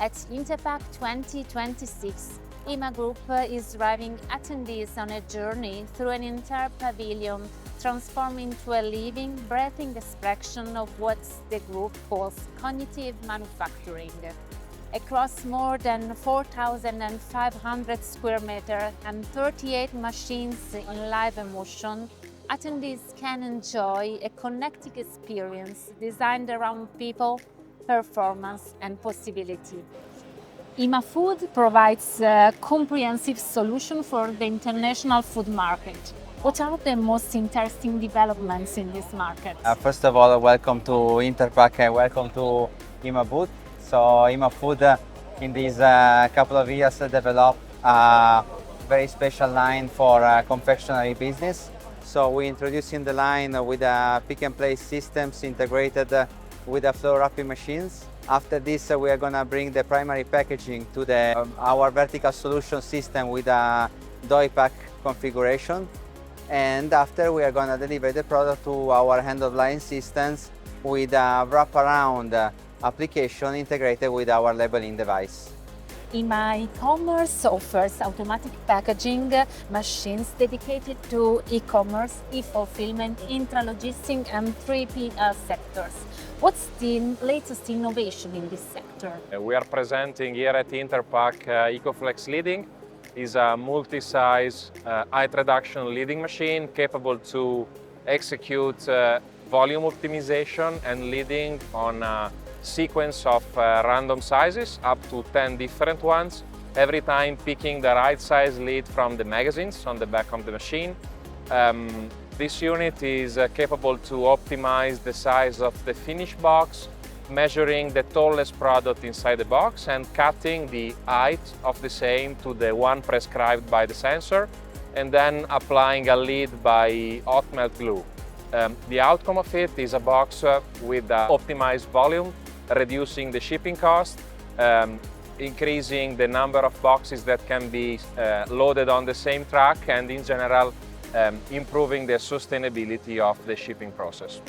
At Interpack 2026, IMA Group is driving attendees on a journey through an entire pavilion, transforming into a living, breathing expression of what the group calls cognitive manufacturing. Across more than 4,500 square meters and 38 machines in live emotion, attendees can enjoy a connected experience designed around people, performance and possibility. IMA Food provides a comprehensive solution for the international food market. What are the most interesting developments in this market? First of all, welcome to Interpack and welcome to IMA booth. So IMA Food in these couple of years developed a very special line for confectionery business. So we introducing the line with pick and place systems integrated with the floor wrapping machines. After this, we are going to bring the primary packaging to our vertical solution system with a die pack configuration. And after, we are going to deliver the product to our end-of-line systems with a wraparound application integrated with our labeling device. IMA E-COMMERCE offers automatic packaging machines dedicated to e-commerce, e-fulfillment, intralogistics and 3PL sectors. What's the latest innovation in this sector? We are presenting here at Interpack EcoFlex Leading. Is a multi-size height reduction leading machine capable to execute volume optimization and leading on a sequence of random sizes, up to 10 different ones, every time picking the right size lead from the magazines on the back of the machine. This unit is capable to optimize the size of the finished box, measuring the tallest product inside the box and cutting the height of the same to the one prescribed by the sensor, and then applying a lead by hot melt glue. The outcome of it is a box with optimized volume, reducing the shipping cost, increasing the number of boxes that can be loaded on the same truck, and in general improving the sustainability of the shipping process.